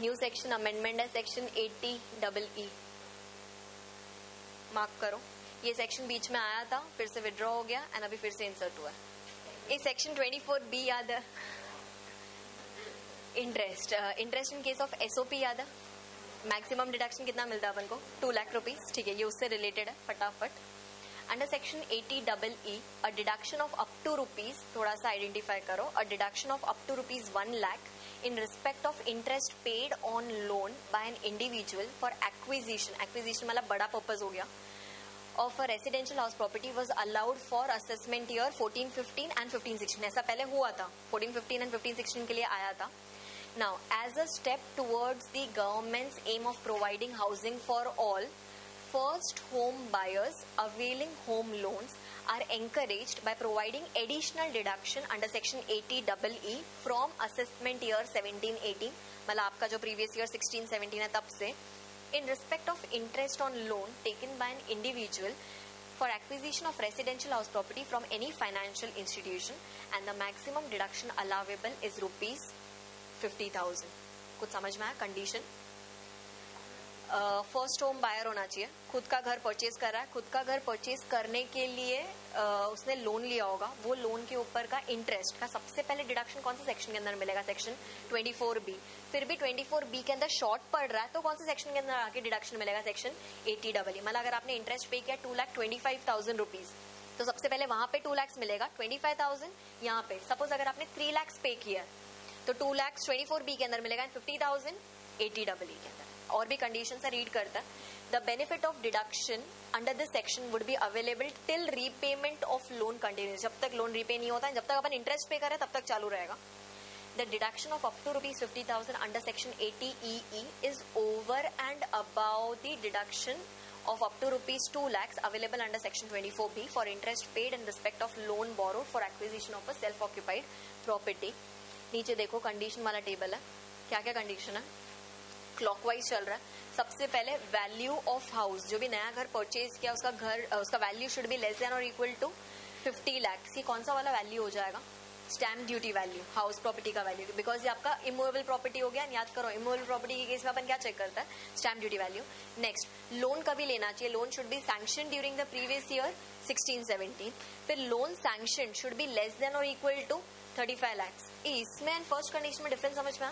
New section amendment है section 80EE, mark करो। ये सेक्शन बीच में आया था, फिर से विड्रॉ हो गया एंड अभी फिर से इंसर्ट हुआ है। ये सेक्शन 24B याद है, interest in case of SOP याद है। मैक्सिमम डिडक्शन कितना मिलता है अपन को? 2 लाख रुपीज, ठीक है, ये उससे रिलेटेड है, फटाफट। Under section 80EE a deduction of up to rupees, थोड़ा सा आइडेंटिफाई करो, a deduction of up to rupees 1 lakh in respect of interest paid on loan by an individual for acquisition मतलब बड़ा पर्पज हो गया, of a residential house property was allowed for assessment year 14-15 and 15-16। ऐसा पहले हुआ था, 14-15 and 15-16 के लिए आया था। Now as a step towards the government's aim of providing housing for all, first home buyers availing home loans are encouraged by providing additional deduction under section 80EE from assessment year 17-18, मतलब आपका जो previous year 16-17 है तब से, in respect of interest on loan taken by an individual for acquisition of residential house property from any financial institution, and the maximum deduction allowable is rupees 50,000। कुछ समझ में आया? कंडीशन फर्स्ट होम बायर होना चाहिए, खुद का घर purchase कर रहा है, खुद का घर परचेज करने के लिए उसने लोन लिया होगा, वो लोन के ऊपर का इंटरेस्ट का सबसे पहले डिडक्शन कौन से सेक्शन के अंदर मिलेगा? Section 24B। फिर भी 24B के अंदर शॉर्ट पड़ रहा है तो कौन से सेक्शन के अंदर आके डिडक्शन मिलेगा? Section 80EE। मतलब अगर आपने इंटरेस्ट पे किया 2,25,000 रुपीज तो सबसे पहले वहां पे 2 लाख मिलेगा, 25,000 यहाँ पे। सपोज अगर आपने 3 लाख पे किया तो 2 लाख 24B के अंदर मिलेगा, 50,000 80EE के अंदर। और भी कंडीशन से रीड करता है, the benefit of deduction under this section would be available till repayment of loan continuous. जब तक लोन रीपे नहीं होता है, जब तक अपन इंटरेस्ट पे करें तब तक चालू रहेगा। The deduction of up to ₹50,000 under section 80EE is over and above the deduction of up to rupees 2 lakhs available under section 24B for interest paid in respect of loan borrowed for acquisition of a self occupied property। नीचे देखो condition वाला table है, क्या क्या condition है, clockwise चल रहा है। सबसे पहले वैल्यू ऑफ हाउस, जो भी नया घर परचेज किया उसका घर उसका value should be less than और इक्वल टू 50 लाख। ये कौन सा वाला वैल्यू हो जाएगा? Stamp duty value, house property का वैल्यू, बिकॉज ये आपका इमूवेबल प्रॉपर्टी हो गया। याद करो इमूवेबल प्रॉपर्टी के केस में अपन क्या चेक करता है? Stamp duty value. Next, loan कभी लेना चाहिए? Loan should be sanction during the previous year 16-17। फिर loan sanction should be less than और इक्वल टू 35 लाख। इसमें एंड फर्स्ट कंडीशन में डिफरेंस समझ में?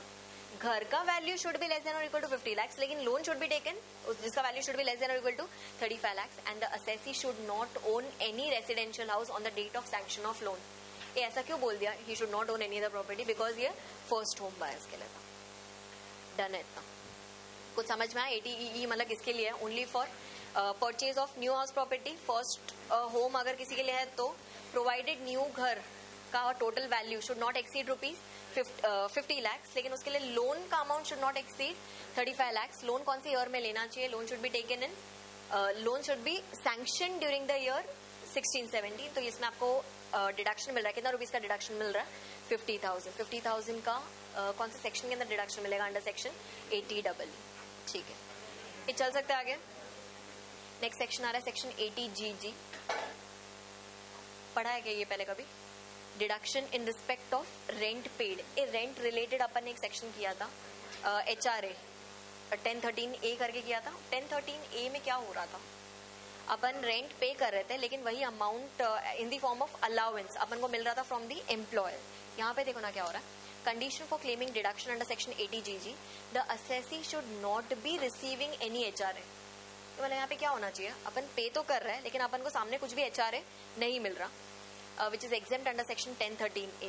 घर का value should be less than और इक्वल टू 50 लाख, लेकिन लोन शुड बी टेकन जिसका value should be less than और equal to 35 lakh, and the assessee should not own any residential house on the date of sanction of loan. ये ऐसा क्यों बोल दिया? He should not own any other property, because ये first home buyers के लिए था। डन है इतना? कुछ समझ में आया? 80EE मतलब किसके लिए है? Only for purchase of new house property. First home अगर किसी के लिए है तो प्रोवाइडेड न्यू घर का total value should not exceed rupees 50 lakh, लेकिन उसके लिए लोन का amount should not exceed 35 lakh. Loan कौन से ईयर में लेना चाहिए? Loan should be taken in loan should be sanction during the year 16-17। तो इसमें आपको डिडक्शन मिल रहा है, कितना रुपीज का डिडक्शन मिल रहा है? 50,000। 50,000 का कौन से सेक्शन के अंदर डिडक्शन मिलेगा? Under section 80EE। ठीक है, ये चल सकता है आगे। नेक्स्ट सेक्शन आ रहा है सेक्शन 80GG। पढ़ा है क्या ये पहले कभी? Deduction in respect of rent paid. A rent related अपन ने एक सेक्शन किया था, HRA 1013A करके किया था। 1013A में क्या हो रहा था? अपन रेंट पे कर रहे थे, लेकिन वही amount in the form of allowance अपन को मिल रहा था फ्रॉम द एम्प्लॉयर। यहाँ पे देखो ना क्या हो रहा है। Condition for claiming deduction under section 80GG, the assessee should not be receiving any HRA। तो मतलब यहाँ पे क्या होना चाहिए? अपन पे तो कर रहे हैं लेकिन अपन को सामने कुछ भी HRA नहीं मिल रहा, which is exempt under section 1013A.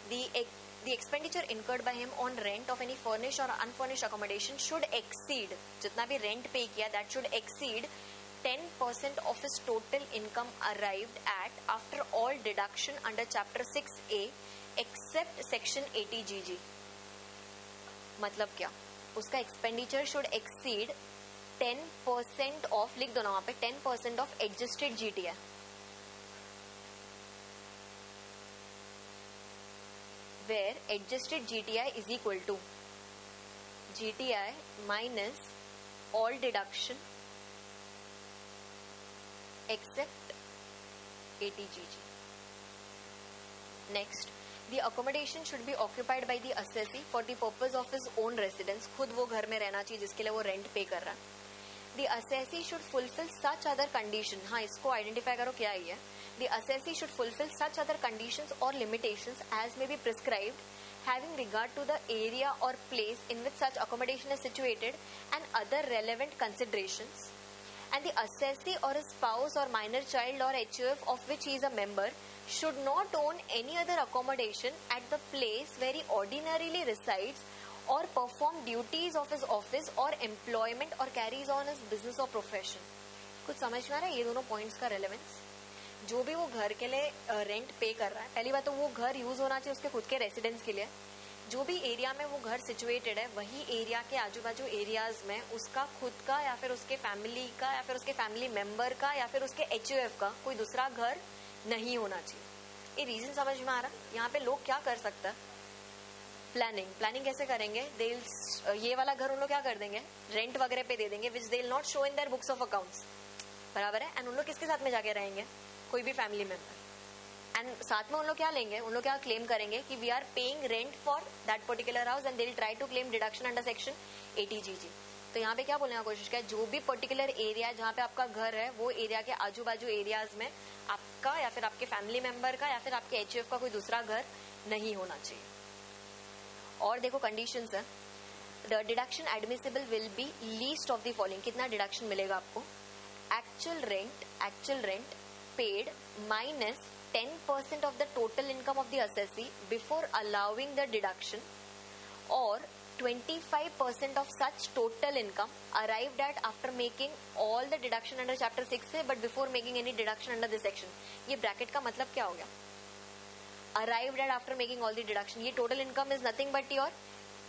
The expenditure incurred by him on rent of any furnished or unfurnished accommodation should exceed, जितना भी rent पे किया, that should exceed 10% of his total income arrived at after all deduction under chapter 6A except section 80GG। मतलब क्या? उसका expenditure should exceed 10% of, लिख दो ना वहाँ पे, 10% of adjusted GTI। where adjusted GTI is equal to GTI minus all deduction except 80GG. Next, The accommodation should be occupied by the assessee for the purpose of his own residence. खुद वो घर में रहना चाहिए जिसके लिए वो rent पे कर रहा है. The assessee should fulfill such other condition. हाँ, इसको आइडेंटिफाई करो क्या ही है. The assessee should fulfill such other conditions or limitations as may be prescribed, having regard to the area or place in which such accommodation is situated and other relevant considerations. And the assessee or his spouse or minor child or HUF of which he is a member should not own any other accommodation at the place where he ordinarily resides or perform duties of his office or employment or carries on his business or profession. कुछ समझ में आ रहा है ये दोनों points का relevance? जो भी वो घर के लिए रेंट पे कर रहा है, पहली बात तो वो घर यूज होना चाहिए उसके खुद के रेसिडेंस के लिए. जो भी एरिया में वो घर सिचुएटेड है वही एरिया के आजू बाजू एरियाज में उसका खुद का या फिर उसके फैमिली का या फिर उसके फैमिली मेंबर का या फिर उसके HUF का कोई दूसरा घर नहीं होना चाहिए. ये रीजन समझ में आ रहा है? यहाँ पे लोग क्या कर सकते हैं? प्लानिंग कैसे करेंगे? ये वाला घर उन लोग क्या कर देंगे? रेंट वगैरह पे दे देंगे, which they will not show in their books of accounts. बराबर है. एंड उन लोग किसके साथ में जाके रहेंगे? कोई भी फैमिली मेंबर. एंड साथ में उन लोग क्या लेंगे? उन लोग क्या क्लेम करेंगे कि we are paying rent for that particular house and they will try to claim deduction under section 80GG. तो यहाँ पे क्या बोलने का कोशिश किया? जो भी पर्टिकुलर एरिया जहाँ पे आपका घर है वो एरिया के आजू बाजू एरियाज में आपका या फिर आपके फैमिली मेंबर का या फिर आपके HUF का कोई दूसरा घर नहीं होना चाहिए. और देखो कंडीशंस है. The deduction admissible will be least of the following. कितना डिडक्शन मिलेगा आपको? Actual rent paid minus 10% of the total income of the assessee before allowing the deduction, or 25% of such total income arrived at after making all the deduction under chapter 6 से but before making any deduction under this section. ये bracket का मतलब क्या हो गया? Arrived at after making all the deduction. ये total income is nothing but your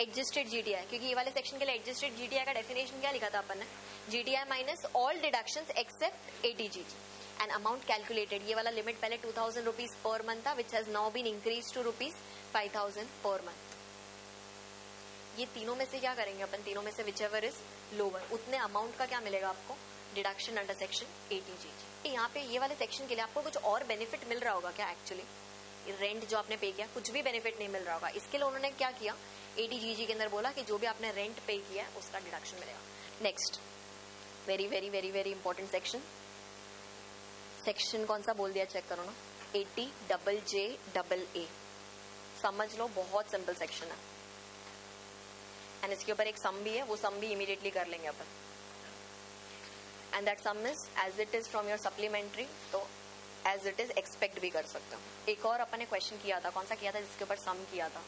adjusted GTI. क्योंकि ये वाले सेक्शन के लिए adjusted GTI का डेफिनेशन क्या लिखा था अपन ने? GTI minus all deductions except 80GG. And amount calculated. ये वाला लिमिट पहले 2000 रुपीज पर मंथ था which has now been increase to rupees 5000 per month. ये तीनों में से क्या करेंगे अपन? तीनों में से विच एवर इज लोअर उतने अमाउंट का क्या मिलेगा आपको? Deduction under section 80GG. यहाँ पे ये वाले सेक्शन के लिए आपको कुछ और बेनिफिट मिल रहा होगा क्या? एक्चुअली रेंट जो आपने पे किया कुछ भी बेनिफिट नहीं मिल रहा होगा. इसके लिए उन्होंने क्या किया? 80GG के अंदर बोला कि जो भी आपने रेंट पे किया उसका डिडक्शन मिलेगा. Next very very very very important section कौन सा बोल दिया चेक करो ना. 80JJAA. समझ लो बहुत सिंपल सेक्शन है. एंड इसके ऊपर एक सम भी है, वो सम भी इमीडिएटली कर लेंगे अपन. And that sum is as it is from your supplementary, तो एज इट इज एक्सपेक्ट भी कर सकते हो. एक और अपन ने क्वेश्चन किया था, कौन सा किया था जिसके ऊपर सम किया था?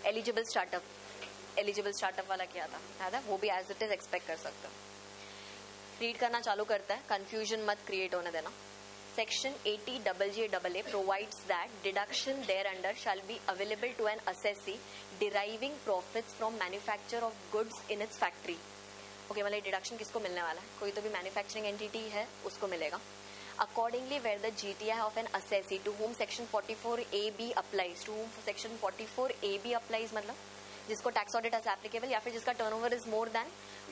एलिजिबल स्टार्टअप वाला किया था, वो भी एज इट इज एक्सपेक्ट कर सकते हो. रीड करना चालू करता है, कंफ्यूजन मत क्रिएट होने देना. Section 80JJAA provides that deduction thereunder shall be available to an assessee deriving profits from manufacture of goods in its factory. Okay, मतलब डिडक्शन किसको मिलने वाला है? कोई तो भी मैन्युफैक्चरिंग एंटिटी है उसको मिलेगा. Accordingly, where the GTI of an assessee to whom section 44AB applies, to whom section 44AB applies मतलब जिसको टैक्स ऑडिट एज एप्लीकेबल या फिर जिसका turnover is more than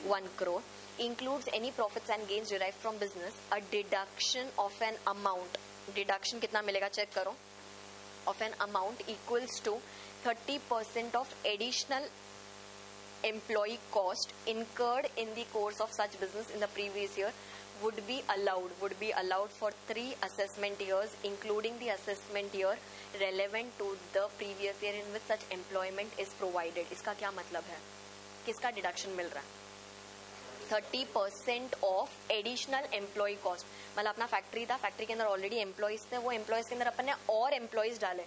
1 crore, includes any profits and gains derived from business, a deduction of an amount. Deduction कितना मिलेगा check करो. Of an amount equals to 30% of additional employee cost incurred in the course of such business in the previous year would be allowed for 3 assessment years, including the assessment year relevant to the previous year in which such employment is provided. इसका क्या मतलब है? किसका deduction मिल रहा है? 30% of additional employee cost. मतलब अपना factory था, फैक्ट्री के अंदर ऑलरेडी एम्प्लॉयज थे, वो एम्प्लॉयज के अंदर अपन ने और एम्प्लॉयज डाले.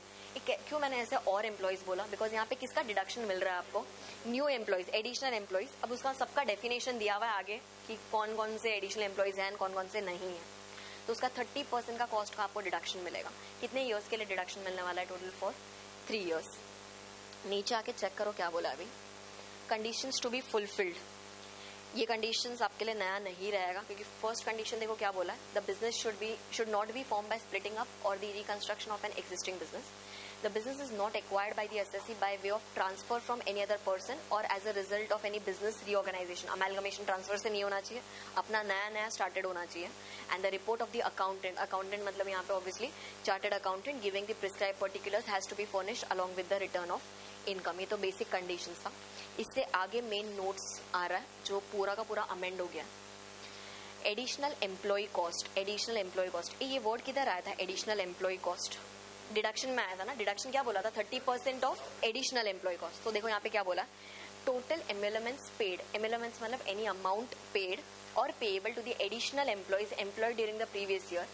क्यों मैंने ऐसे और एम्प्लॉयज बोला? बिकॉज यहाँ पे किसका डिडक्शन मिल रहा है आपको? New employees, additional employees. अब उसका सबका डेफिनेशन दिया हुआ है आगे कि कौन कौन से एडिशनल एम्प्लॉयज हैं, कौन कौन से नहीं है. तो उसका 30% का कॉस्ट का आपको डिडक्शन मिलेगा. कितने ईयर्स के लिए डिडक्शन मिलने वाला है? Total for 3 years. नीचे आके चेक करो क्या बोला अभी. Conditions to be fulfilled. ये कंडीशंस आपके लिए नया नहीं रहेगा क्योंकि फर्स्ट कंडीशन देखो क्या बोला है. The business should not be form by splitting up और the reconstruction of an existing business. The business is not acquired by the SSC by way of transfer from any other person और as a result of any business reorganization. Amalgamation transfer से नहीं होना चाहिए, अपना नया नया started होना चाहिए. And the report of the accountant, accountant मतलब यहाँ पे obviously chartered accountant, giving the prescribe particulars has to be furnished along with the return of income. ये तो बेसिक कंडीशन था. इससे आगे मेन नोट्स आ रहा है जो पूरा का पूरा अमेंड हो गया. Additional employee cost. Additional employee cost, ये वर्ड किधर आया था? एडिशनल एम्प्लॉय कॉस्ट डिडक्शन में आया था ना. डिडक्शन क्या बोला था? 30% ऑफ एडिशनल एम्प्लॉय कॉस्ट. तो देखो यहाँ पे क्या बोला, टोटल एम्यूलमेंट्स पेड. एम्यूलमेंट्स मतलब एनी अमाउंट पेड और payable to the additional employees employed during the previous year.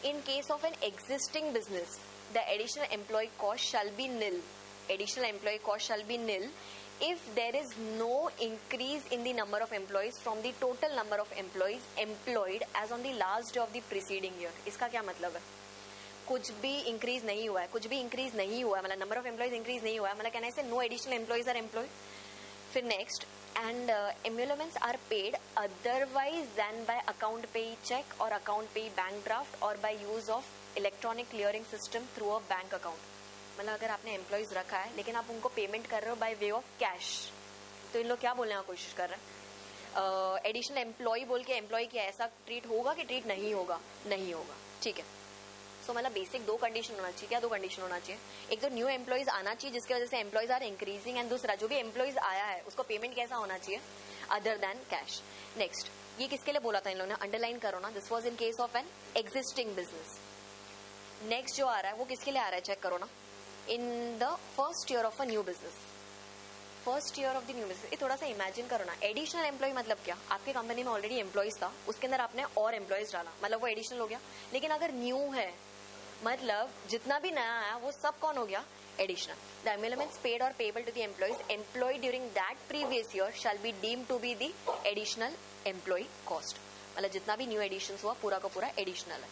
In case of an existing business the additional employee cost shall be nil. Additional employee cost shall be nil if there is no increase in the number of employees from the total number of employees employed as on the last day of the preceding year. इसका क्या मतलब है? कुछ भी increase नहीं हुआ है, कुछ भी इंक्रीज नहीं हुआ है, मतलब नंबर ऑफ एम्प्लॉयज इंक्रीज नहीं हुआ है, मतलब कहना है no additional employees are employed. फिर next, and emoluments are paid otherwise than by account payee cheque और अकाउंट पे बैंक ड्राफ्ट और by use of electronic clearing system through a bank account. मतलब अगर आपने एम्प्लॉयज रखा है लेकिन आप उनको पेमेंट कर रहे हो बाय वे ऑफ कैश, तो इन लोग क्या बोलने की कोशिश कर रहे हैं? एडिशनल एम्प्लॉय बोल के एम्प्लॉय क्या ऐसा ट्रीट होगा कि ट्रीट नहीं होगा? नहीं होगा. ठीक है. सो मतलब बेसिक दो कंडीशन होना चाहिए. क्या दो कंडीशन होना चाहिए? एक तो न्यू एम्प्लॉयज आना चाहिए जिसकी वजह से एम्प्लॉयज आर इंक्रीजिंग, एंड दूसरा जो भी एम्प्लॉयज आया है उसको पेमेंट कैसा होना चाहिए? Other than cash. नेक्स्ट, ये किसके लिए बोला था इन लोगों ने? अंडरलाइन करो ना. This was in case of an existing business. Next जो आ रहा है वो किसके लिए आ रहा है? चेक करो ना. In the first year of a new business. First year of the new business. ये थोड़ा सा इमेजिन करो ना. एडिशनल एम्प्लॉय मतलब क्या? आपके कंपनी में ऑलरेडी एम्प्लॉयज था, उसके अंदर आपने और एम्प्लॉयज डाला, मतलब वो एडिशनल हो गया. लेकिन अगर न्यू है मतलब जितना भी नया आया वो सब कौन हो गया? एडिशनल. द एम्यूलमेंट्स पेड और payable to the employees employed during that previous year shall be deemed to be the additional employee cost. मतलब जितना भी न्यू एडिशन हुआ पूरा का पूरा एडिशनल है.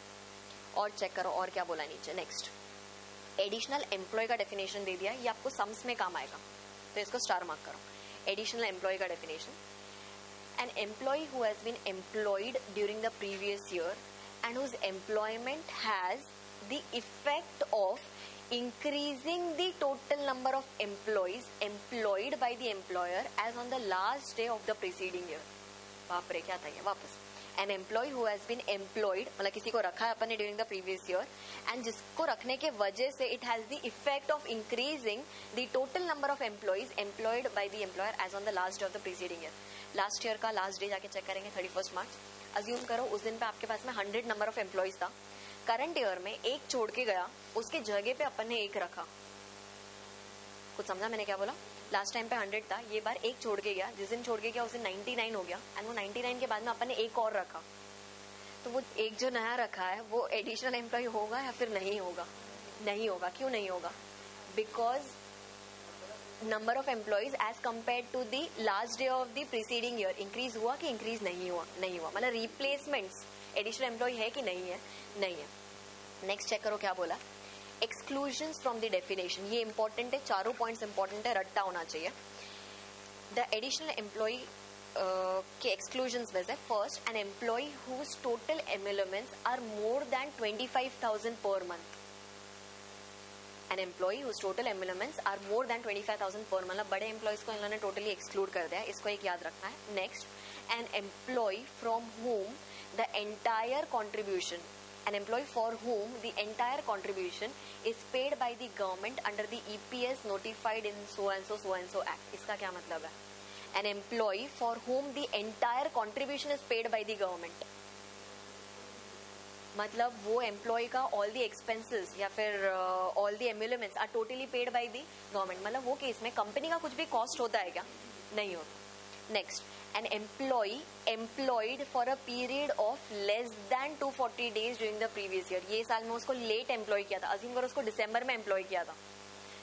और चेक करो और क्या बोला नीचे. नेक्स्ट, एडिशनल एम्प्लॉय का डेफिनेशन दे दिया, ये आपको सम्स में काम आएगा तो इसको स्टार मार्क करो. एडिशनल एम्प्लॉय का definition, an employee who has been employed during the previous year and whose employment has the effect of increasing the total number of employees employed by the employer as on the last day of the preceding year. बाप रे, क्या था ये? वापस. An employee who has been employed, मतलब किसी को रखा है अपन ने during the previous year, and जिसको रखने के वजह से it has the effect of increasing the total number of employees employed by the employer as on the last day of the preceding year. Last year का last day जाके check करेंगे 31 मार्च. Assume करो उस दिन पे आपके पास में 100 नंबर ऑफ एम्प्लॉयज था. करंट ईयर में एक छोड़ के गया, उसके जगह पे अपन ने एक रखा. कुछ समझा मैंने क्या बोला? लास्ट टाइम पे 100 था, ये बार एक छोड़ के गया, जिस दिन छोड़ के गया उस दिन 99 हो गया, एंड वो 99 के बाद में अपन ने एक और रखा. तो वो एक जो नया रखा है वो एडिशनल एम्प्लॉय होगा या फिर नहीं होगा? नहीं होगा. क्यों नहीं होगा? Because number of employees as compare to the last day of the preceding year increase हुआ कि इंक्रीज नहीं हुआ? नहीं हुआ. मतलब रिप्लेसमेंट्स एडिशनल एम्प्लॉय है कि नहीं है? नहीं है. नेक्स्ट चेक करो क्या बोला. Exclusions from the definition. ये इंपॉर्टेंट है, चारों पॉइंट्स इंपॉर्टेंट है, रट्टा होना चाहिए. द एडिशनल एम्प्लॉय के एक्सक्लूजन्स में से first, an employee whose total emoluments are more than 25,000 per month. An employee whose total emoluments are more than 25,000 per month. मतलब बड़े एम्प्लॉयज को इन्होंने टोटली एक्सक्लूड कर दिया, इसको एक याद रखना है. Next, an employee from whom the entire contribution, an employee for whom the entire contribution is paid by the government under the EPS notified in so and so act. इसका क्या मतलब है? An employee for whom the entire contribution is paid by the government. मतलब वो employ का all the expenses या फिर all the emoluments are totally paid by the government. मतलब वो केस में कंपनी का कुछ भी कॉस्ट होता है क्या? नहीं होता. Next, an employee employed for a period of less than 240 days during the previous year. ये साल में उसको लेट एम्प्लॉय किया था, अज्यूम करो उसको दिसंबर में एम्प्लॉय किया था,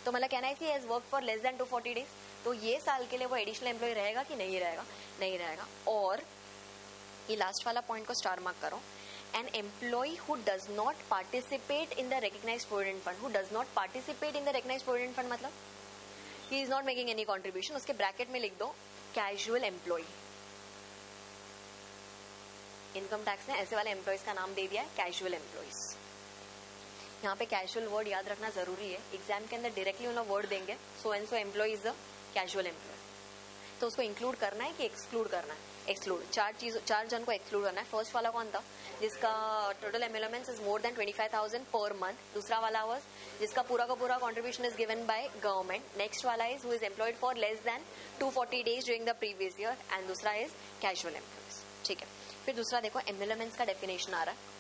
तो मतलब कहना है कि has work for less than 240 days, तो ये साल के लिए वो एडिशनल एम्प्लॉय रहेगा कि नहीं रहेगा? नहीं रहेगा. और ये लास्ट वाला पॉइंट को स्टार मार्क करो. An employee who does not participate in the recognized provident fund, who does not participate in the recognized provident fund मतलब he is not making any contribution. उसके ब्रैकेट में लिख दो casual employ. Income tax ने ऐसे वाले employees का नाम दे दिया है कैजुअल एम्प्लॉयज. यहाँ पे कैजुअल वर्ड याद रखना जरूरी है, एग्जाम के अंदर डायरेक्टली उन्हें वर्ड देंगे so and so employee is a casual employee, तो उसको इंक्लूड करना है कि एक्सक्लूड करना है? एक्सक्लूड। चार जन को एक्सक्लूड करना है। फर्स्ट वाला कौन था? जिसका total employments is more than 25,000 per month. दूसरा वाला वाज जिसका पूरा का पूरा contribution is given by government. Next वाला is who is employed for less than 240 days during the previous year, and दूसरा इज कैजुअल एम्प्लॉयज। ठीक है, फिर दूसरा देखो एम्प्लॉयमेंट्स का डेफिनेशन आ रहा है,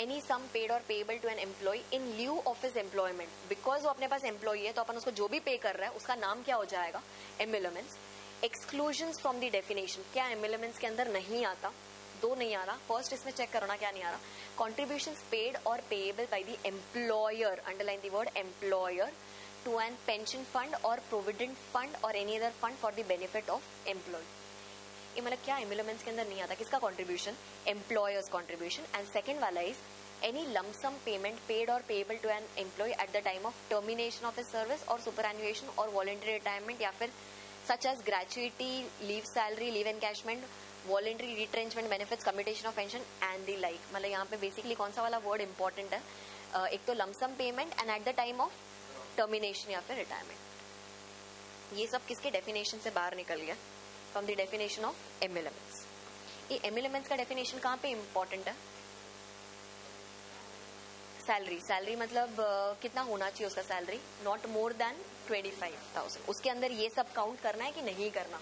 एनी सम पेड और payable to an employee in lieu of his employment. Because वो अपने पास एम्प्लॉय है तो अपन उसको जो भी पे कर रहा है उसका नाम क्या हो जाएगा? Employments. Exclusions from the definition, क्या एम्प्लॉयमेंट्स के अंदर नहीं आता? दो नहीं आ रहा। फर्स्ट इसमें चेक करना क्या नहीं आ रहा, कॉन्ट्रीब्यूशंस पेड और payable by the employer, underline the word employer, to an pension fund और प्रोविडेंट फंड और any other fund for the benefit of employee. ये मतलब क्या एम्प्लॉयमेंट्स के अंदर नहीं आता? किसका contribution? Employers contribution. And second वाला is any lump sum payment paid और payable to an employee at the time of termination of his service और सुपरएनुएशन और वॉलंटरी रिटायरमेंट, या फिर such as gratuity, leave salary, leave encashment, voluntary retrenchment benefits, commutation of pension and the like। मतलब यहाँ पे basically कौन सा वाला वर्ड इंपॉर्टेंट है? एक तो lump sum payment and eight the time of termination या फिर रिटायरमेंट। ये सब किसके डेफिनेशन से बाहर निकल गया? From the definition of employments. ये एम्प्लॉयमेंट्स का डेफिनेशन कहाँ पे इंपॉर्टेंट है? सैलरी। सैलरी मतलब कितना होना चाहिए उसका सैलरी? Not more than 25,000। उसके अंदर ये सब काउंट करना है कि नहीं करना?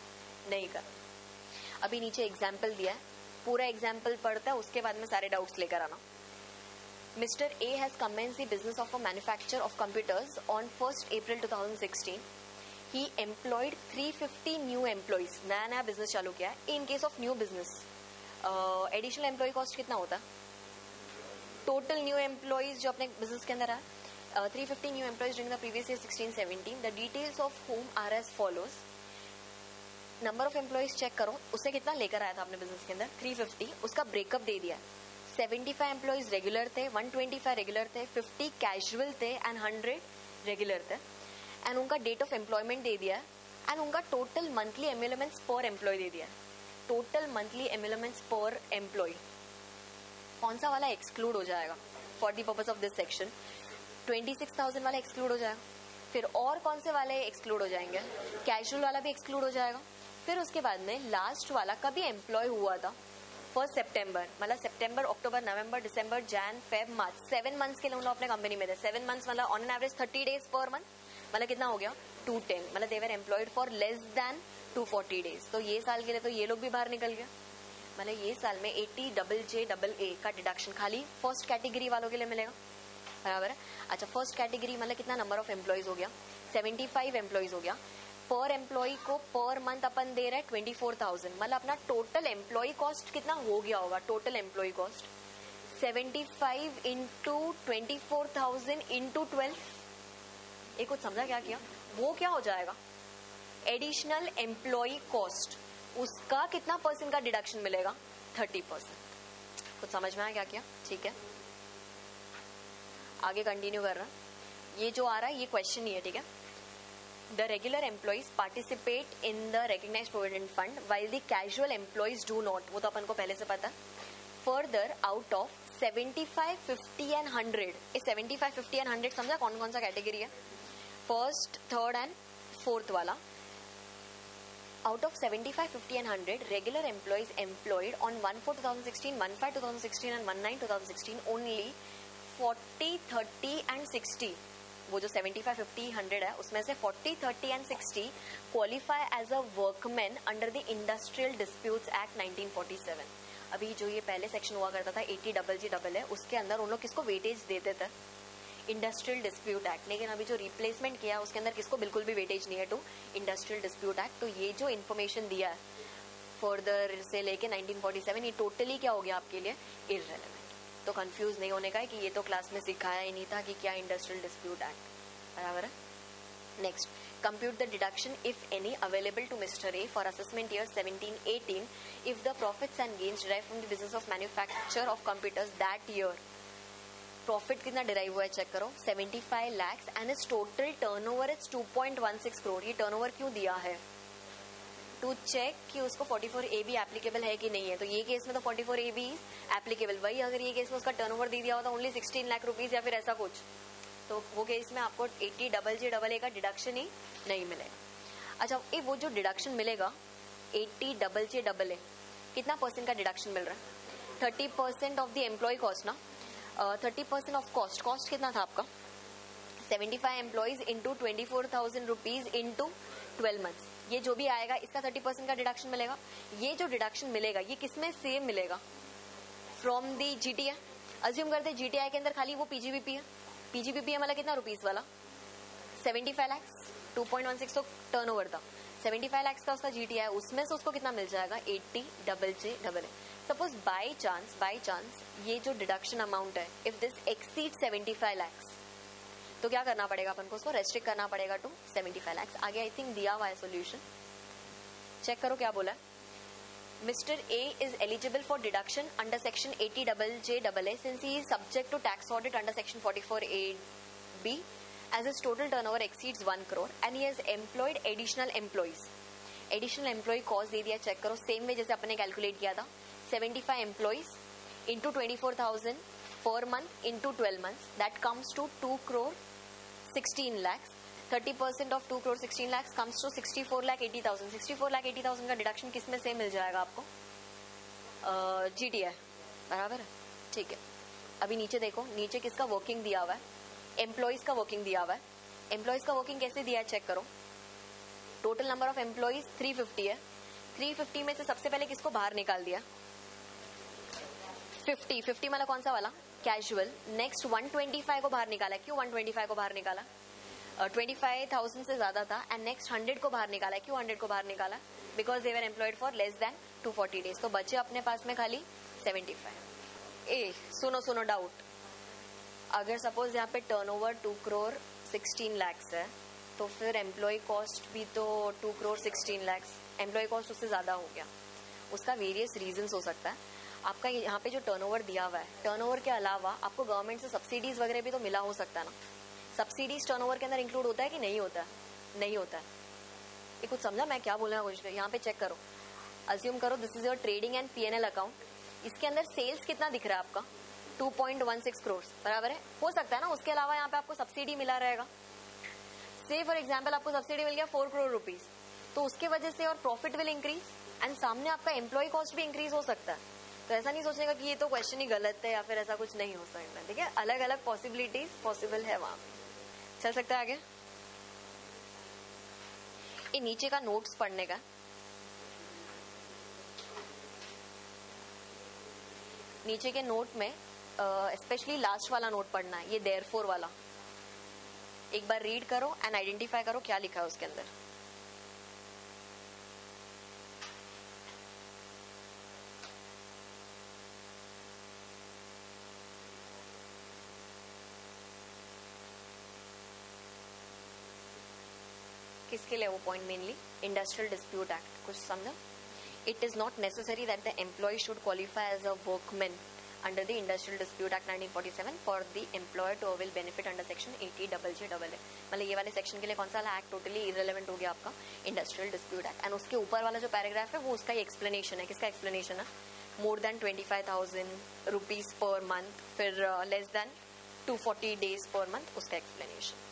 नहीं करना। अभी नीचे एग्जाम्पल दिया है, पूरा एग्जाम्पल पढ़ता है, उसके बाद में सारे डाउट्स लेकर आना। Mister A has commenced the business of a manufacture of computers on 1 April 2016। He employed 350 new employees. नया नया बिजनेस चालू किया है। In case of new business additional employee cost कितना होता है? टोटल न्यू एम्प्लॉयज जो अपने बिजनेस के अंदर है 350 new employees during the previous year 16-17। The details of whom are as follows. Number of employees check करो, उससे कितना लेकर आया था अपने बिजनेस के अंदर? 350। उसका ब्रेकअप दे दिया, 75 एम्प्लॉयज रेगुलर थे, 125 रेगुलर थे, 50 कैजुअल थे एंड 100 रेगुलर थे। एंड उनका डेट ऑफ एम्प्लॉयमेंट दे दिया एंड उनका टोटल मंथली एम्प्लॉयमेंट्स पर एम्प्लॉय दे दिया। टोटल मंथली एम्प्लॉयमेंट्स पर एम्प्लॉय कौन सा वाला एक्सक्लूड हो जाएगा for the purpose of this section? 26,000 वाला एक्सक्लूड हो जाएगा। फिर और कौन से वाले एक्सक्लूड हो जाएंगे? कैजुअल वाला भी एक्सक्लूड हो जाएगा। फिर उसके बाद में लास्ट वाला कभी एम्प्लॉय हुआ था? 1 सितंबर, मतलब सितंबर, अक्टूबर, नवंबर, दिसंबर, जैन, फेब, मार्च, 7 मंथ्स के लिए उन लोग अपने कंपनी में थे। 7 मंथ्स मतलब on an average 30 days per month, मतलब कितना हो गया? 210। मतलब they were employed for less than 240 days. तो ये साल के लिए तो ये लोग भी बाहर निकल गया। मतलब ये साल में 80JJAA का डिडक्शन खाली फर्स्ट कैटेगरी वालों के लिए मिलेगा, बराबर है। अच्छा, फर्स्ट कैटेगरी मतलब कितना नंबर ऑफ एम्प्लॉयज हो गया? 75 एम्प्लॉयज हो गया। पर एम्प्लॉय को पर मंथ अपन दे रहे हैं 24,000। मतलब अपना टोटल एम्प्लॉय कॉस्ट कितना हो गया होगा? Total employee cost 75 into 24,000 into 12। एक कुछ समझा क्या किया? वो क्या हो जाएगा? एडिशनल एम्प्लॉय कॉस्ट, उसका कितना परसेंट का डिडक्शन मिलेगा? 30%। कुछ समझ में आया क्या किया? ठीक है, आगे कंटिन्यू कर रहा है। ये जो आ रहा है ये क्वेश्चन ही है, ठीक है। The regular employees participate in the recognised provident fund while the casual employees do not. वो तो अपन को पहले से पता है। फर्दर आउट ऑफ 75, 50 एंड 100, इस 75, 50 एंड 100 समझा कौन कौन सा कैटेगरी है? फर्स्ट, थर्ड एंड फोर्थ वाला। Out of 75, 50 and 100 regular employees employed on 1/4/2016, 1/5/2016 and 1/9/2016, only 40, 30 and 60, वो जो 75, 50, 100 है उसमें से 40, 30 and 60 qualify as a workman under the Industrial Disputes Act 1947। अभी जो ये पहले सेक्शन हुआ करता था 80JJAA, उसके अंदर उन लोग किसको वेटेज देते थे? Industrial dispute act. लेकिन अभी जो रिप्लेसमेंट किया उसके अंदर किसको बिल्कुल भी वेटेज नहीं है टू इंडस्ट्रियल डिस्प्यूट एक्ट। तो ये जो इन्फॉर्मेशन दिया है फर्दर से लेके 1947, ये टोटली क्या हो गया आपके लिए? इररेलेवेंट। तो कंफ्यूज नहीं होने का है कि ये तो क्लास में सिखाया ही नहीं था कि क्या इंडस्ट्रियल डिस्प्यूट एक्ट, बराबर है। Next, compute the deduction if any available to Mr. A for assessment year 17-18 if the profits and gains derived from the business of manufacture of computers that year। Profit कितना derive हुआ है check करो, 75 lakhs and is total turnover is 2.16 crore. ये turnover क्यों दिया है? To check कि उसको 44A भी एप्लीकेबल है कि नहीं है. तो ये केस में तो 44A भी एप्लीकेबल. वही अगर ये केस में उसका टर्नओवर दे दिया होता ओनली 16 लाख रुपीज या फिर ऐसा कुछ, तो वो केस में आपको 80JJA का डिडक्शन ही नहीं मिलेगा. अच्छा, ये वो जो डिडक्शन मिलेगा 80JJA, कितना परसेंट का डिडक्शन मिल रहा है? 30% ऑफ द एम्प्लॉय कॉस्ट ना. 30% ऑफ कॉस्ट. कॉस्ट कितना था आपका? 75 employees into 24,000 rupees into 12 months. ये जो भी आएगा इसका 30% का डिडक्शन मिलेगा. ये जो डिडक्शन मिलेगा ये किसमें से मिलेगा? From the GTI. अज्यूम करते हैं जीटीआई के अंदर खाली वो पीजीबीपी है. पीजीबीपी है मतलब कितना रुपीस वाला? 75 लाख. 2.16 तो टर्नओवर था. 75 लाख का उसका जीटीआई, उसमें से उसको कितना मिल जाएगा? 80JJA. सपोज बाय चांस ये जो डिडक्शन अमाउंट है, इफ दिस एक्सीड 75 लाख, तो क्या करना पड़ेगा अपन को? उसको रेस्ट्रिक्ट करना पड़ेगा टू 75 लाख. आगे आई थिंक दिया हुआ है सोल्यूशन, चेक करो क्या बोला है. Mr. A is eligible for deduction under section 80JJA since he is subject to tax audit under section 44AB as his total turnover exceeds 1 crore and he has employed additional employees. Additional employee cost दे दिया, check करो. Same में जैसे अपने calculate किया था, 75 employees into 24,000 per month into 12 months, that comes to 2 crore 16 lakhs. 30% of 2 crore 16 lakhs comes to 64,80,000. 64,80,000 का deduction किस में से मिल जाएगा आपको? जीटीआई. बराबर है, ठीक है. अभी नीचे देखो, नीचे किसका वर्किंग दिया हुआ है? एम्प्लॉइज का वर्किंग दिया हुआ है. एम्प्लॉइज का वर्किंग कैसे दिया है चेक करो. टोटल नंबर ऑफ एम्प्लॉइज 350 है. 350 में से सबसे पहले किसको बाहर निकाल दिया? 50 वाला कौन सा वाला? कैजुअल. नेक्स्ट 125 को बाहर निकाला. क्यों 125 को बाहर निकाला? 25,000 से ज्यादा था. एंड नेक्स्ट 100 को बाहर निकाला. क्यों 100 को बाहर निकाला? Because they were employed for less than 240 days. तो बचे अपने पास में खाली 75. ए सुनो डाउट. अगर सपोज यहाँ पे टर्नओवर 2 crore 16 lakhs है, तो फिर एम्प्लॉय कॉस्ट भी तो 2 crore 16 lakhs. एम्प्लॉय कॉस्ट उससे ज्यादा हो गया. उसका वेरियस रीजंस हो सकता है. आपका यहाँ पे जो टर्नओवर दिया हुआ है, टर्नओवर के अलावा आपको गवर्नमेंट से सब्सिडीज वगैरह भी तो मिला हो सकता है ना. सब्सिडीज टर्नओवर के अंदर इंक्लूड होता है कि नहीं होता है? नहीं होता है. ये कुछ समझा मैं क्या बोलना कोशिश कर? यहाँ पे चेक करो. अज्यूम करो this is your trading and PNL account. इसके अंदर सेल्स कितना दिख रहा है आपका? 2.16 crores. बराबर है. हो सकता है ना उसके अलावा यहाँ पे आपको सब्सिडी मिला रहेगा. से फॉर एग्जाम्पल आपको सब्सिडी मिल गया 4 crore रुपीज, तो उसके वजह से और प्रॉफिट विल इंक्रीज एंड सामने आपका एम्प्लॉय कॉस्ट भी इंक्रीज हो सकता है. तो ऐसा नहीं सोचने का कि ये तो क्वेश्चन ही गलत है या फिर ऐसा कुछ नहीं हो सकता. ठीक है, अलग अलग पॉसिबिलिटीज पॉसिबल है वहां पे. चल सकता है आगे. ये नीचे का नोट्स पढ़ने का. नीचे के नोट में स्पेशली लास्ट वाला नोट पढ़ना है, ये देयरफॉर वाला. एक बार रीड करो एंड आइडेंटिफाई करो क्या लिखा है उसके अंदर. किसके लिए वो point? Mainly industrial dispute act. कुछ समझा? It is not necessary that the employ should qualify as a workman under the industrial dispute act 1947 for the employer to avail benefit under section 80JJA. मतलब ये वाले section के लिए कौन सा act totally irrelevant हो गया आपका? Industrial dispute act. एंड उसके ऊपर वाला जो पैराग्राफ है वो उसका ही एक्सप्लेनेशन है. किसका एक्सप्लेनेशन है? More than 25,000 rupees per month, फिर less than 240 days per month, उसका एक्सप्लेनेशन.